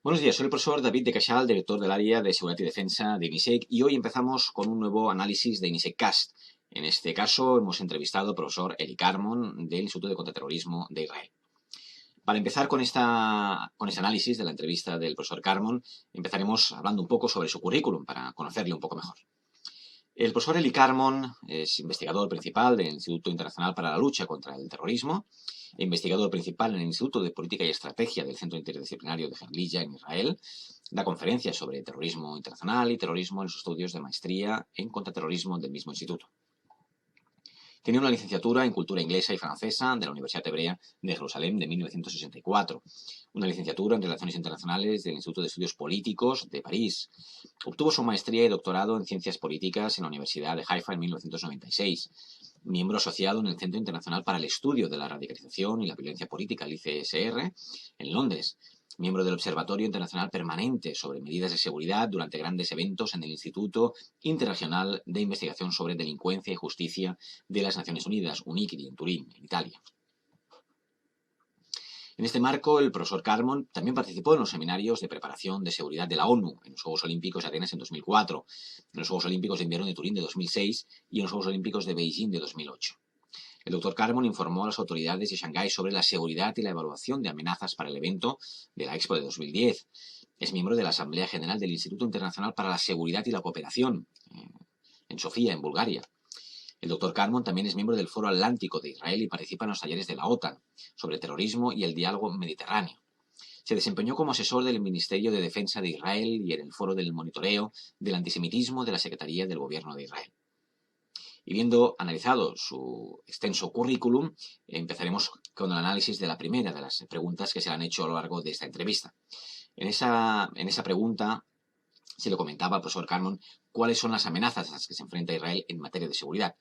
Buenos días, soy el profesor David de Cachal, director del área de Seguridad y Defensa de INISEC, y hoy empezamos con un nuevo análisis de INISEC Cast. En este caso hemos entrevistado al profesor Eli Carmon del Instituto de Contraterrorismo de Israel. Para empezar con este análisis de la entrevista del profesor Carmon, empezaremos hablando un poco sobre su currículum para conocerle un poco mejor. El profesor Eli Carmon es investigador principal del Instituto Internacional para la Lucha contra el Terrorismo, investigador principal en el Instituto de Política y Estrategia del Centro Interdisciplinario de Herzliya en Israel, da conferencias sobre terrorismo internacional y terrorismo en sus estudios de maestría en contraterrorismo del mismo instituto. Tiene una licenciatura en Cultura Inglesa y Francesa de la Universidad Hebrea de Jerusalén de 1964, una licenciatura en Relaciones Internacionales del Instituto de Estudios Políticos de París. Obtuvo su maestría y doctorado en Ciencias Políticas en la Universidad de Haifa en 1996. Miembro asociado en el Centro Internacional para el Estudio de la Radicalización y la Violencia Política, el ICSR, en Londres. Miembro del Observatorio Internacional Permanente sobre Medidas de Seguridad durante grandes eventos en el Instituto Interregional de Investigación sobre Delincuencia y Justicia de las Naciones Unidas, UNICRI, en Turín, en Italia. En este marco, el profesor Carmon también participó en los seminarios de preparación de seguridad de la ONU, en los Juegos Olímpicos de Atenas en 2004, en los Juegos Olímpicos de Invierno de Turín de 2006 y en los Juegos Olímpicos de Beijing de 2008. El doctor Carmon informó a las autoridades de Shanghái sobre la seguridad y la evaluación de amenazas para el evento de la Expo de 2010. Es miembro de la Asamblea General del Instituto Internacional para la Seguridad y la Cooperación, en Sofía, en Bulgaria. El doctor Carmon también es miembro del Foro Atlántico de Israel y participa en los talleres de la OTAN sobre terrorismo y el diálogo mediterráneo. Se desempeñó como asesor del Ministerio de Defensa de Israel y en el Foro del Monitoreo del Antisemitismo de la Secretaría del Gobierno de Israel. Y viendo analizado su extenso currículum, empezaremos con el análisis de la primera de las preguntas que se le han hecho a lo largo de esta entrevista. En esa pregunta se le comentaba al profesor Carmon cuáles son las amenazas a las que se enfrenta Israel en materia de seguridad.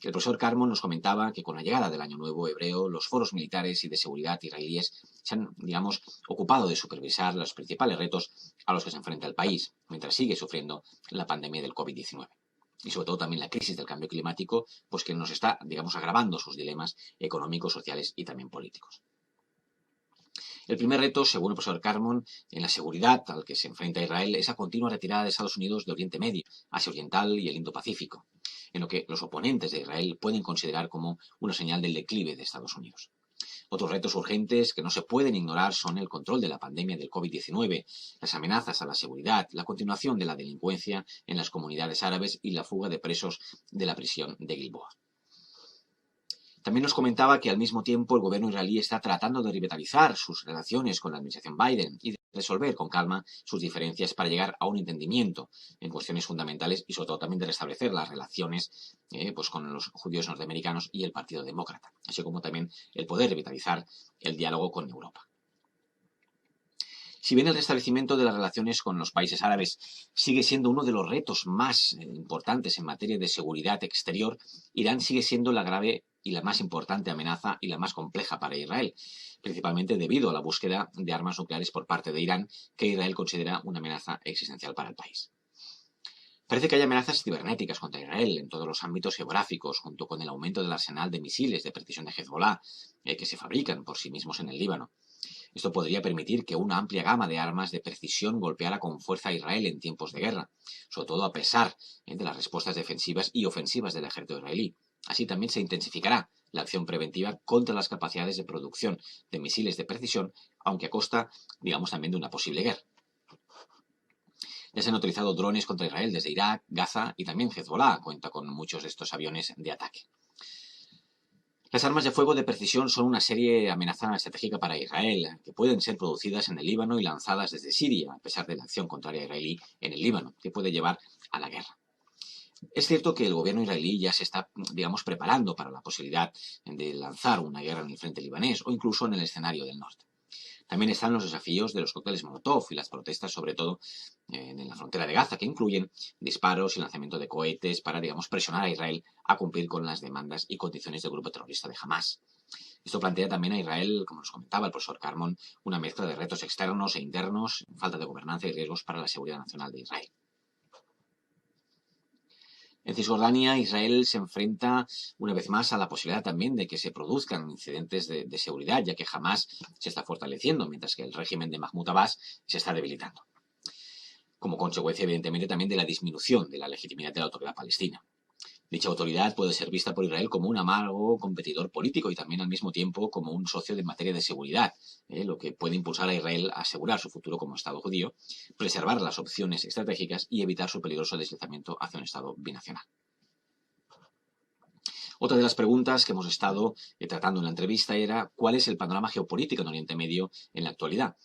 El profesor Carmon nos comentaba que con la llegada del Año Nuevo Hebreo, los foros militares y de seguridad israelíes se han, ocupado de supervisar los principales retos a los que se enfrenta el país, mientras sigue sufriendo la pandemia del COVID-19. Y sobre todo también la crisis del cambio climático, pues que nos está, agravando sus dilemas económicos, sociales y también políticos. El primer reto, según el profesor Carmon, en la seguridad al que se enfrenta Israel es la continua retirada de Estados Unidos de Oriente Medio, Asia Oriental y el Indo-Pacífico, en lo que los oponentes de Israel pueden considerar como una señal del declive de Estados Unidos. Otros retos urgentes que no se pueden ignorar son el control de la pandemia del COVID-19, las amenazas a la seguridad, la continuación de la delincuencia en las comunidades árabes y la fuga de presos de la prisión de Gilboa. También nos comentaba que al mismo tiempo el gobierno israelí está tratando de revitalizar sus relaciones con la administración Biden y de resolver con calma sus diferencias para llegar a un entendimiento en cuestiones fundamentales y sobre todo también de restablecer las relaciones con los judíos norteamericanos y el Partido Demócrata, así como también el poder revitalizar el diálogo con Europa. Si bien el restablecimiento de las relaciones con los países árabes sigue siendo uno de los retos más importantes en materia de seguridad exterior, Irán sigue siendo la grave y la más importante amenaza y la más compleja para Israel, principalmente debido a la búsqueda de armas nucleares por parte de Irán, que Israel considera una amenaza existencial para el país. Parece que hay amenazas cibernéticas contra Israel en todos los ámbitos geográficos, junto con el aumento del arsenal de misiles de precisión de Hezbollah, que se fabrican por sí mismos en el Líbano. Esto podría permitir que una amplia gama de armas de precisión golpeara con fuerza a Israel en tiempos de guerra, sobre todo a pesar de las respuestas defensivas y ofensivas del ejército israelí. Así también se intensificará la acción preventiva contra las capacidades de producción de misiles de precisión, aunque a costa, también de una posible guerra. Ya se han utilizado drones contra Israel desde Irak, Gaza y también Hezbollah cuenta con muchos de estos aviones de ataque. Las armas de fuego de precisión son una serie amenaza estratégica para Israel, que pueden ser producidas en el Líbano y lanzadas desde Siria, a pesar de la acción contraria israelí en el Líbano, que puede llevar a la guerra. Es cierto que el gobierno israelí ya se está, preparando para la posibilidad de lanzar una guerra en el frente libanés o incluso en el escenario del norte. También están los desafíos de los cócteles Molotov y las protestas, sobre todo en la frontera de Gaza, que incluyen disparos y lanzamiento de cohetes para, presionar a Israel a cumplir con las demandas y condiciones del grupo terrorista de Hamas. Esto plantea también a Israel, como nos comentaba el profesor Carmon, una mezcla de retos externos e internos, falta de gobernanza y riesgos para la seguridad nacional de Israel. En Cisjordania, Israel se enfrenta una vez más a la posibilidad también de que se produzcan incidentes de seguridad, ya que Hamás se está fortaleciendo, mientras que el régimen de Mahmoud Abbas se está debilitando, como consecuencia, evidentemente, también de la disminución de la legitimidad de la autoridad palestina. Dicha autoridad puede ser vista por Israel como un amargo competidor político y también al mismo tiempo como un socio en materia de seguridad, lo que puede impulsar a Israel a asegurar su futuro como Estado judío, preservar las opciones estratégicas y evitar su peligroso deslizamiento hacia un Estado binacional. Otra de las preguntas que hemos estado tratando en la entrevista era ¿cuál es el panorama geopolítico en Oriente Medio en la actualidad?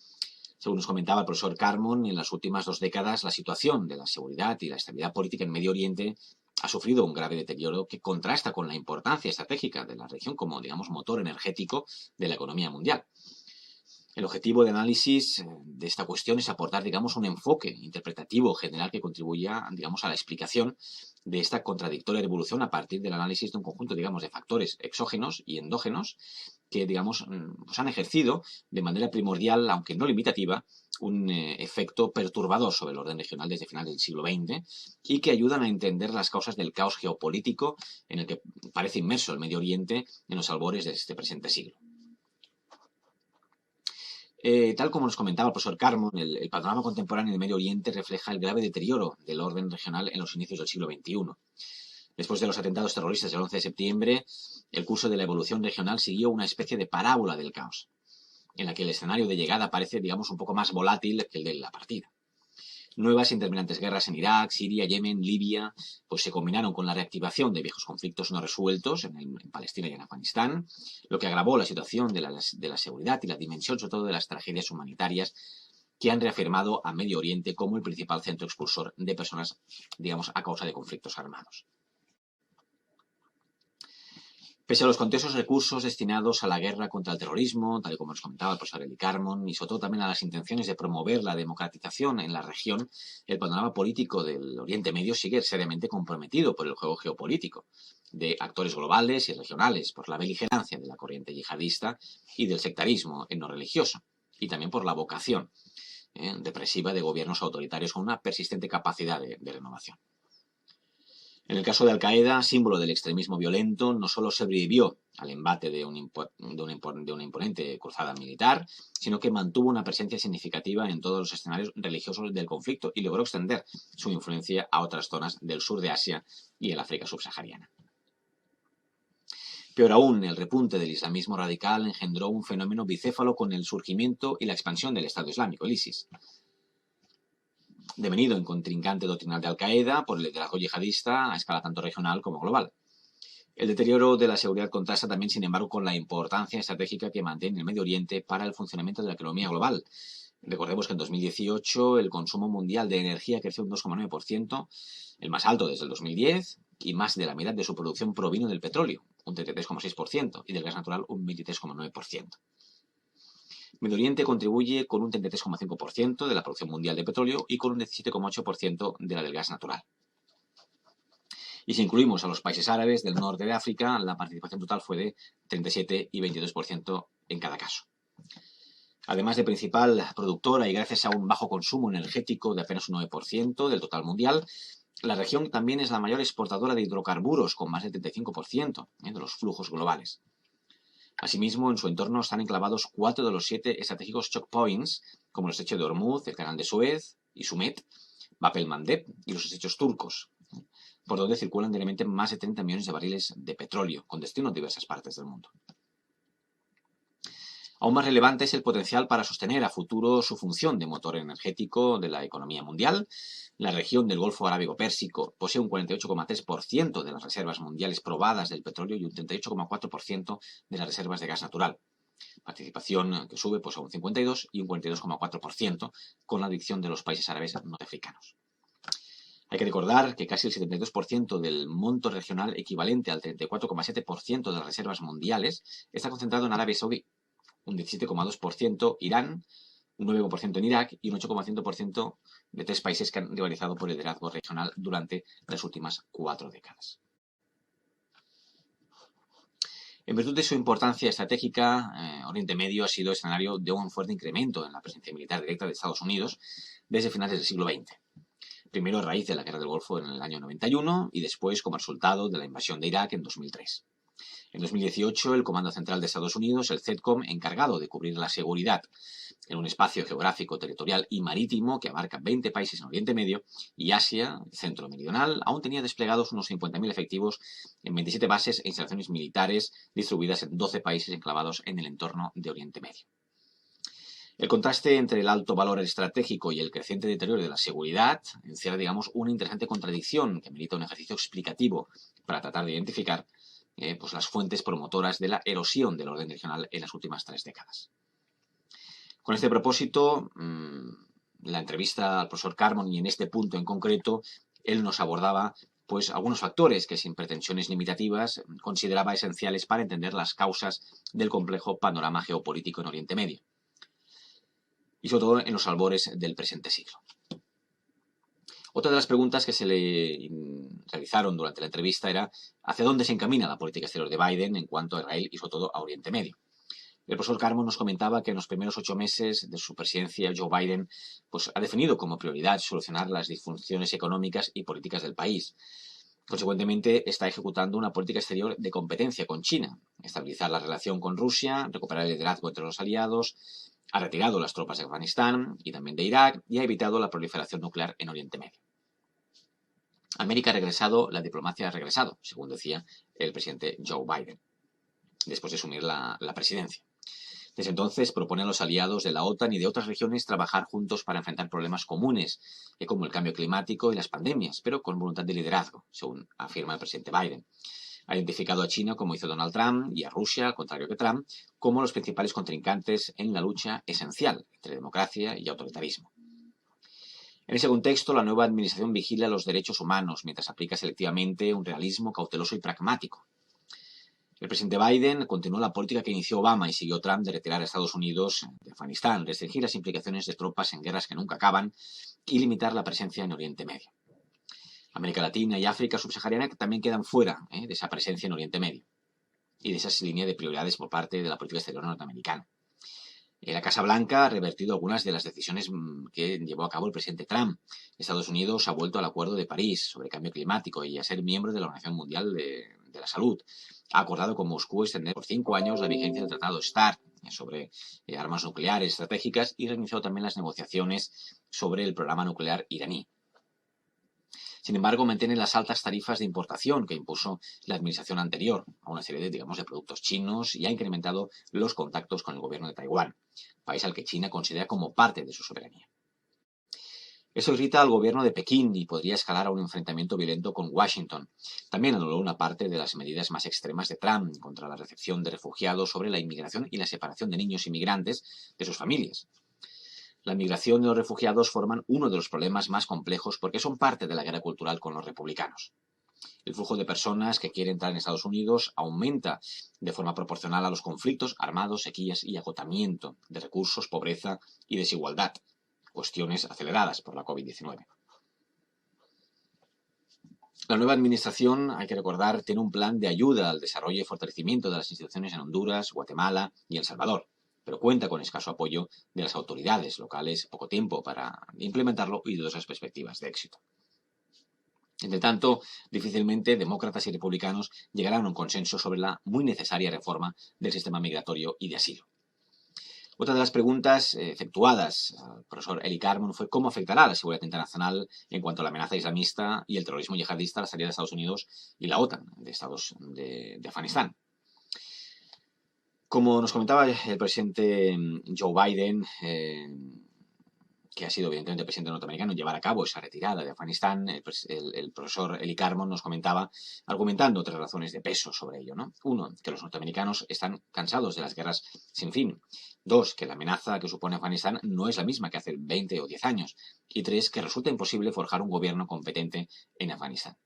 Según nos comentaba el profesor Carmon, en las últimas 2 décadas la situación de la seguridad y la estabilidad política en Medio Oriente ha sufrido un grave deterioro que contrasta con la importancia estratégica de la región como, digamos, motor energético de la economía mundial. El objetivo de análisis de esta cuestión es aportar, digamos, un enfoque interpretativo general que contribuya, digamos, a la explicación de esta contradictoria evolución a partir del análisis de un conjunto, digamos, de factores exógenos y endógenos que, digamos, pues han ejercido de manera primordial, aunque no limitativa, un efecto perturbador sobre el orden regional desde finales del siglo XX y que ayudan a entender las causas del caos geopolítico en el que parece inmerso el Medio Oriente en los albores de este presente siglo. Tal como nos comentaba el profesor Carmon, el panorama contemporáneo del Medio Oriente refleja el grave deterioro del orden regional en los inicios del siglo XXI. Después de los atentados terroristas del 11 de septiembre, el curso de la evolución regional siguió una especie de parábola del caos, en la que el escenario de llegada parece, digamos, un poco más volátil que el de la partida. Nuevas interminantes guerras en Irak, Siria, Yemen, Libia, pues se combinaron con la reactivación de viejos conflictos no resueltos en Palestina y en Afganistán, lo que agravó la situación de la seguridad y la dimensión, sobre todo, de las tragedias humanitarias que han reafirmado a Medio Oriente como el principal centro expulsor de personas, digamos, a causa de conflictos armados. Pese a los contesos recursos destinados a la guerra contra el terrorismo, tal y como nos comentaba el profesor Eli Carmon, y sobre todo también a las intenciones de promover la democratización en la región, el panorama político del Oriente Medio sigue seriamente comprometido por el juego geopolítico de actores globales y regionales, por la beligerancia de la corriente yihadista y del sectarismo no religioso, y también por la vocación represiva de gobiernos autoritarios con una persistente capacidad de renovación. En el caso de Al-Qaeda, símbolo del extremismo violento, no solo sobrevivió al embate de una imponente cruzada militar, sino que mantuvo una presencia significativa en todos los escenarios religiosos del conflicto y logró extender su influencia a otras zonas del sur de Asia y el África subsahariana. Peor aún, el repunte del islamismo radical engendró un fenómeno bicéfalo con el surgimiento y la expansión del Estado Islámico, el ISIS, devenido en contrincante doctrinal de Al-Qaeda por el liderazgo yihadista a escala tanto regional como global. El deterioro de la seguridad contrasta también, sin embargo, con la importancia estratégica que mantiene el Medio Oriente para el funcionamiento de la economía global. Recordemos que en 2018 el consumo mundial de energía creció un 2,9%, el más alto desde el 2010, y más de la mitad de su producción provino del petróleo, un 33,6%, y del gas natural, un 23,9%. Medio Oriente contribuye con un 33,5% de la producción mundial de petróleo y con un 17,8% de la del gas natural. Y si incluimos a los países árabes del norte de África, la participación total fue de 37 y 22% en cada caso. Además de principal productora y gracias a un bajo consumo energético de apenas un 9% del total mundial, la región también es la mayor exportadora de hidrocarburos, con más del 35% de los flujos globales. Asimismo, en su entorno están enclavados 4 de los 7 estratégicos choke points, como el estrecho de Hormuz, el canal de Suez y Sumet, Bab el-Mandeb y los estrechos turcos, por donde circulan diariamente más de 30 millones de barriles de petróleo, con destino a diversas partes del mundo. Aún más relevante es el potencial para sostener a futuro su función de motor energético de la economía mundial. La región del Golfo Arábigo-Pérsico posee un 48,3% de las reservas mundiales probadas del petróleo y un 38,4% de las reservas de gas natural. Participación que sube pues, a un 52% y un 42,4% con la adición de los países árabes norteafricanos. Hay que recordar que casi el 72% del monto regional equivalente al 34,7% de las reservas mundiales está concentrado en Arabia Saudí, un 17,2% Irán, un 9% en Irak y un 8,5% de 3 países que han rivalizado por el liderazgo regional durante las últimas 4 décadas. En virtud de su importancia estratégica, Oriente Medio ha sido escenario de un fuerte incremento en la presencia militar directa de Estados Unidos desde finales del siglo XX. primero a raíz de la Guerra del Golfo en el año 91 y después como resultado de la invasión de Irak en 2003. En 2018, el Comando Central de Estados Unidos, el CENTCOM, encargado de cubrir la seguridad en un espacio geográfico, territorial y marítimo que abarca 20 países en Oriente Medio y Asia Centro Meridional, aún tenía desplegados unos 50.000 efectivos en 27 bases e instalaciones militares distribuidas en 12 países enclavados en el entorno de Oriente Medio. El contraste entre el alto valor estratégico y el creciente deterioro de la seguridad encierra, digamos, una interesante contradicción que merita un ejercicio explicativo para tratar de identificar pues las fuentes promotoras de la erosión del orden regional en las últimas 3 décadas. Con este propósito, la entrevista al profesor Carmon, y en este punto en concreto, él nos abordaba pues algunos factores que, sin pretensiones limitativas, consideraba esenciales para entender las causas del complejo panorama geopolítico en Oriente Medio, y sobre todo en los albores del presente siglo. Otra de las preguntas que se le realizaron durante la entrevista era ¿hacia dónde se encamina la política exterior de Biden en cuanto a Israel y sobre todo a Oriente Medio? El profesor Carmon nos comentaba que en los primeros 8 meses de su presidencia, Joe Biden pues, ha definido como prioridad solucionar las disfunciones económicas y políticas del país. Consecuentemente, está ejecutando una política exterior de competencia con China, estabilizar la relación con Rusia, recuperar el liderazgo entre los aliados, ha retirado las tropas de Afganistán y también de Irak y ha evitado la proliferación nuclear en Oriente Medio. América ha regresado, la diplomacia ha regresado, según decía el presidente Joe Biden, después de asumir la presidencia. Desde entonces propone a los aliados de la OTAN y de otras regiones trabajar juntos para enfrentar problemas comunes, como el cambio climático y las pandemias, pero con voluntad de liderazgo, según afirma el presidente Biden. Ha identificado a China, como hizo Donald Trump, y a Rusia, al contrario que Trump, como los principales contrincantes en la lucha esencial entre democracia y autoritarismo. En ese contexto, la nueva administración vigila los derechos humanos mientras aplica selectivamente un realismo cauteloso y pragmático. El presidente Biden continuó la política que inició Obama y siguió Trump de retirar a Estados Unidos de Afganistán, restringir las implicaciones de tropas en guerras que nunca acaban y limitar la presencia en Oriente Medio. América Latina y África subsahariana también quedan fuera de esa presencia en Oriente Medio y de esa línea de prioridades por parte de la política exterior norteamericana. La Casa Blanca ha revertido algunas de las decisiones que llevó a cabo el presidente Trump. Estados Unidos ha vuelto al Acuerdo de París sobre cambio climático y a ser miembro de la Organización Mundial de la Salud. Ha acordado con Moscú extender por 5 años la vigencia del Tratado START sobre armas nucleares estratégicas y reiniciado también las negociaciones sobre el programa nuclear iraní. Sin embargo, mantiene las altas tarifas de importación que impuso la administración anterior a una serie de productos chinos y ha incrementado los contactos con el gobierno de Taiwán, país al que China considera como parte de su soberanía. Eso irrita al gobierno de Pekín y podría escalar a un enfrentamiento violento con Washington. También anuló una parte de las medidas más extremas de Trump contra la recepción de refugiados, sobre la inmigración y la separación de niños inmigrantes de sus familias. La migración y los refugiados forman uno de los problemas más complejos porque son parte de la guerra cultural con los republicanos. El flujo de personas que quieren entrar en Estados Unidos aumenta de forma proporcional a los conflictos armados, sequías y agotamiento de recursos, pobreza y desigualdad, cuestiones aceleradas por la COVID-19. La nueva administración, hay que recordar, tiene un plan de ayuda al desarrollo y fortalecimiento de las instituciones en Honduras, Guatemala y El Salvador, pero cuenta con escaso apoyo de las autoridades locales, poco tiempo para implementarlo y dudosas perspectivas de éxito. Entre tanto, difícilmente demócratas y republicanos llegarán a un consenso sobre la muy necesaria reforma del sistema migratorio y de asilo. Otra de las preguntas efectuadas al profesor Eli Carmon fue cómo afectará a la seguridad internacional en cuanto a la amenaza islamista y el terrorismo yihadista a la salida de Estados Unidos y la OTAN de Afganistán. Como nos comentaba el presidente Joe Biden, que ha sido evidentemente el presidente norteamericano, llevar a cabo esa retirada de Afganistán, el profesor Eli Carmon nos comentaba, argumentando 3 razones de peso sobre ello, ¿no? 1, que los norteamericanos están cansados de las guerras sin fin. 2, que la amenaza que supone Afganistán no es la misma que hace 20 o 10 años. Y 3, que resulta imposible forjar un gobierno competente en Afganistán.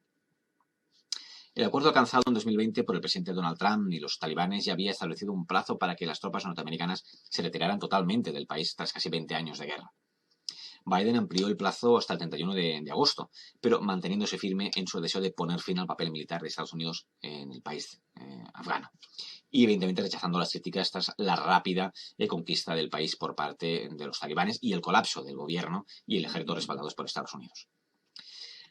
El acuerdo alcanzado en 2020 por el presidente Donald Trump y los talibanes ya había establecido un plazo para que las tropas norteamericanas se retiraran totalmente del país tras casi 20 años de guerra. Biden amplió el plazo hasta el 31 de agosto, pero manteniéndose firme en su deseo de poner fin al papel militar de Estados Unidos en el país afgano. Y evidentemente rechazando las críticas tras la rápida conquista del país por parte de los talibanes y el colapso del gobierno y el ejército respaldados por Estados Unidos.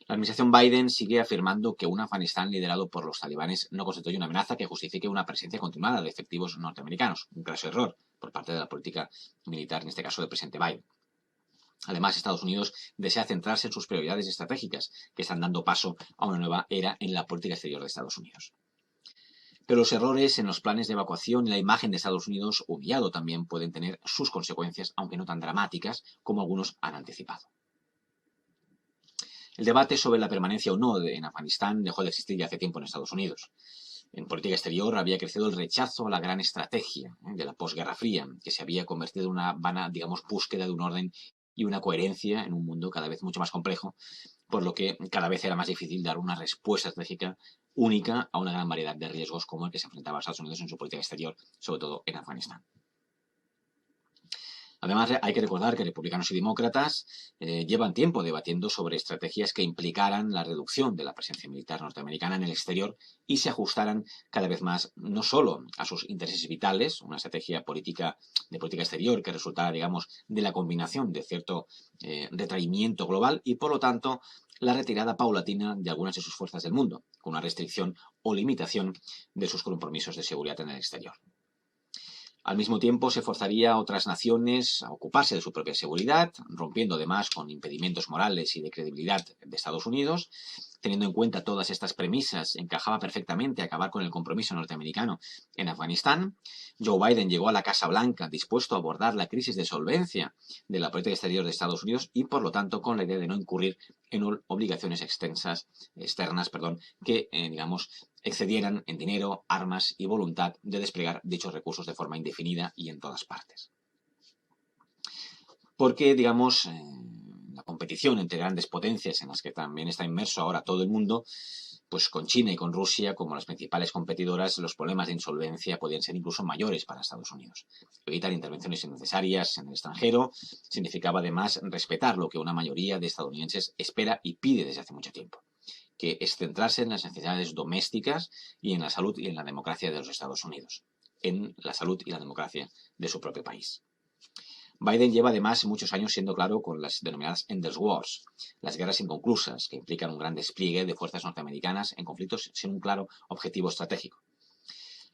La administración Biden sigue afirmando que un Afganistán liderado por los talibanes no constituye una amenaza que justifique una presencia continuada de efectivos norteamericanos. Un claro error por parte de la política militar, en este caso del presidente Biden. Además, Estados Unidos desea centrarse en sus prioridades estratégicas, que están dando paso a una nueva era en la política exterior de Estados Unidos. Pero los errores en los planes de evacuación y la imagen de Estados Unidos humillado también pueden tener sus consecuencias, aunque no tan dramáticas como algunos han anticipado. El debate sobre la permanencia o no en Afganistán dejó de existir ya hace tiempo en Estados Unidos. En política exterior había crecido el rechazo a la gran estrategia de la posguerra fría, que se había convertido en una vana, búsqueda de un orden y una coherencia en un mundo cada vez mucho más complejo, por lo que cada vez era más difícil dar una respuesta estratégica única a una gran variedad de riesgos como el que se enfrentaba a Estados Unidos en su política exterior, sobre todo en Afganistán. Además, hay que recordar que republicanos y demócratas llevan tiempo debatiendo sobre estrategias que implicaran la reducción de la presencia militar norteamericana en el exterior y se ajustaran cada vez más no solo a sus intereses vitales, una estrategia de política exterior que resultara, de la combinación de cierto retraimiento global y, por lo tanto, la retirada paulatina de algunas de sus fuerzas del mundo, con una restricción o limitación de sus compromisos de seguridad en el exterior. Al mismo tiempo, se forzaría a otras naciones a ocuparse de su propia seguridad, rompiendo además con impedimentos morales y de credibilidad de Estados Unidos. Teniendo en cuenta todas estas premisas, encajaba perfectamente acabar con el compromiso norteamericano en Afganistán. Joe Biden llegó a la Casa Blanca dispuesto a abordar la crisis de solvencia de la política exterior de Estados Unidos y, por lo tanto, con la idea de no incurrir en obligaciones externas que, excedieran en dinero, armas y voluntad de desplegar dichos recursos de forma indefinida y en todas partes. Porque, la competición entre grandes potencias en las que también está inmerso ahora todo el mundo, pues con China y con Rusia como las principales competidoras, los problemas de insolvencia podían ser incluso mayores para Estados Unidos. Evitar intervenciones innecesarias en el extranjero significaba además respetar lo que una mayoría de estadounidenses espera y pide desde hace mucho tiempo, que es centrarse en las necesidades domésticas y en la salud y en la democracia de los Estados Unidos, en la salud y la democracia de su propio país. Biden lleva además muchos años siendo claro con las denominadas Endless Wars, las guerras inconclusas, que implican un gran despliegue de fuerzas norteamericanas en conflictos sin un claro objetivo estratégico.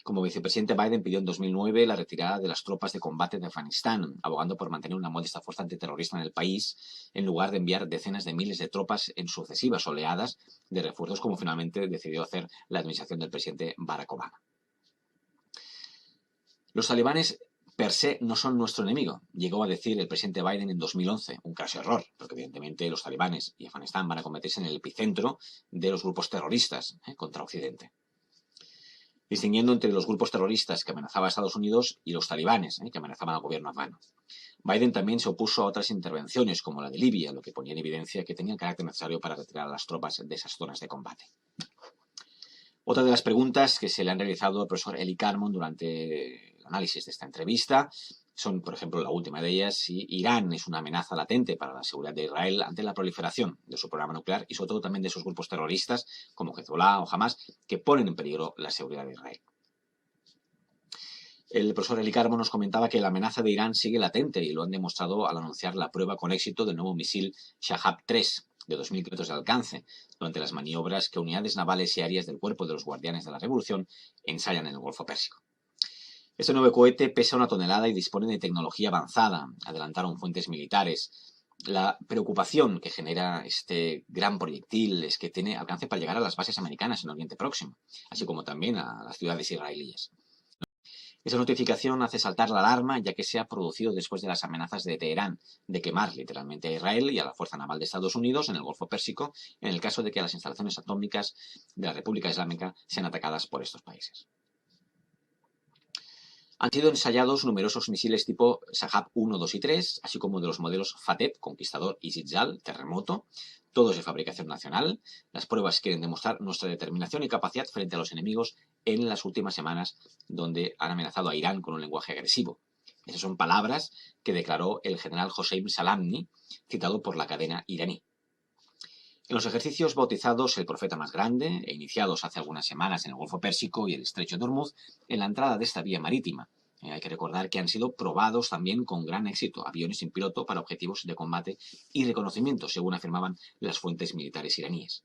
Como vicepresidente, Biden pidió en 2009 la retirada de las tropas de combate de Afganistán, abogando por mantener una modesta fuerza antiterrorista en el país, en lugar de enviar decenas de miles de tropas en sucesivas oleadas de refuerzos, como finalmente decidió hacer la administración del presidente Barack Obama. Los talibanes per se no son nuestro enemigo, llegó a decir el presidente Biden en 2011, un craso error, porque evidentemente los talibanes y Afganistán van a convertirse en el epicentro de los grupos terroristas contra Occidente, distinguiendo entre los grupos terroristas que amenazaban a Estados Unidos y los talibanes, que amenazaban al gobierno afgano. Biden también se opuso a otras intervenciones, como la de Libia, lo que ponía en evidencia que tenía el carácter necesario para retirar a las tropas de esas zonas de combate. Otra de las preguntas que se le han realizado al profesor Eli Carmon durante el análisis de esta entrevista son, por ejemplo, la última de ellas, si Irán es una amenaza latente para la seguridad de Israel ante la proliferación de su programa nuclear y sobre todo también de sus grupos terroristas como Hezbollah o Hamas que ponen en peligro la seguridad de Israel. El profesor Eli Carmon nos comentaba que la amenaza de Irán sigue latente y lo han demostrado al anunciar la prueba con éxito del nuevo misil Shahab-3 de 2.000 kilómetros de alcance, durante las maniobras que unidades navales y aéreas del Cuerpo de los Guardianes de la Revolución ensayan en el Golfo Pérsico. Este nuevo cohete pesa 1 tonelada y dispone de tecnología avanzada, adelantaron fuentes militares. La preocupación que genera este gran proyectil es que tiene alcance para llegar a las bases americanas en Oriente Próximo, así como también a las ciudades israelíes. Esa notificación hace saltar la alarma, ya que se ha producido después de las amenazas de Teherán de quemar literalmente a Israel y a la Fuerza Naval de Estados Unidos en el Golfo Pérsico, en el caso de que las instalaciones atómicas de la República Islámica sean atacadas por estos países. Han sido ensayados numerosos misiles tipo Shahab 1, 2 y 3, así como de los modelos Fateh, Conquistador y Zilzal, Terremoto, todos de fabricación nacional. Las pruebas quieren demostrar nuestra determinación y capacidad frente a los enemigos en las últimas semanas, donde han amenazado a Irán con un lenguaje agresivo. Esas son palabras que declaró el general Hossein Salamni, citado por la cadena iraní. En los ejercicios bautizados El Profeta Más Grande, e iniciados hace algunas semanas en el Golfo Pérsico y el Estrecho de Hormuz, en la entrada de esta vía marítima, Hay que recordar que han sido probados también con gran éxito, aviones sin piloto para objetivos de combate y reconocimiento, según afirmaban las fuentes militares iraníes.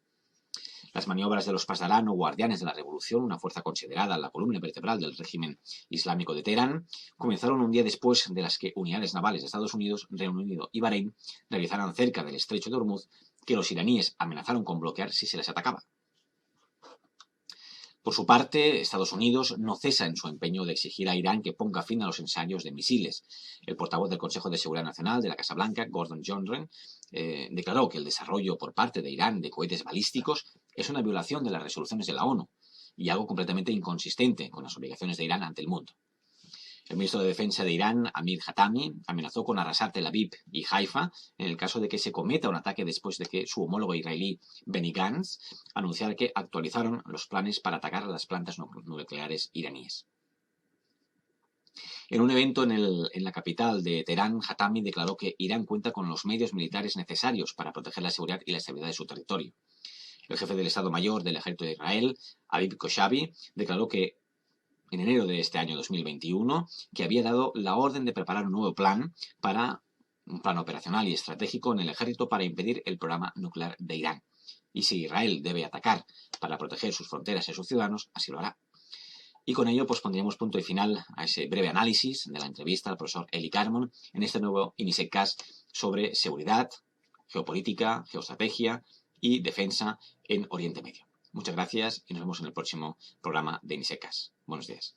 Las maniobras de los Pasdaran o Guardianes de la Revolución, una fuerza considerada la columna vertebral del régimen islámico de Teherán, comenzaron un día después de las que unidades navales de Estados Unidos, Reino Unido y Bahrein realizaran cerca del estrecho de Hormuz, que los iraníes amenazaron con bloquear si se les atacaba. Por su parte, Estados Unidos no cesa en su empeño de exigir a Irán que ponga fin a los ensayos de misiles. El portavoz del Consejo de Seguridad Nacional de la Casa Blanca, Gordon Sondland, declaró que el desarrollo por parte de Irán de cohetes balísticos es una violación de las resoluciones de la ONU y algo completamente inconsistente con las obligaciones de Irán ante el mundo. El ministro de Defensa de Irán, Amir Hatami, amenazó con arrasar Tel Aviv y Haifa en el caso de que se cometa un ataque después de que su homólogo israelí Benny Gantz anunciara que actualizaron los planes para atacar a las plantas nucleares iraníes. En un evento en la capital de Teherán, Hatami declaró que Irán cuenta con los medios militares necesarios para proteger la seguridad y la estabilidad de su territorio. El jefe del Estado Mayor del Ejército de Israel, Aviv Koshavi, declaró que en enero de este año 2021, que había dado la orden de preparar un nuevo plan un plan operacional y estratégico en el ejército para impedir el programa nuclear de Irán. Y si Israel debe atacar para proteger sus fronteras y sus ciudadanos, así lo hará. Y con ello pues pondríamos punto y final a ese breve análisis de la entrevista al profesor Eli Carmon en este nuevo INISECAS sobre seguridad, geopolítica, geoestrategia y defensa en Oriente Medio. Muchas gracias y nos vemos en el próximo programa de INISECAS. Buenos días.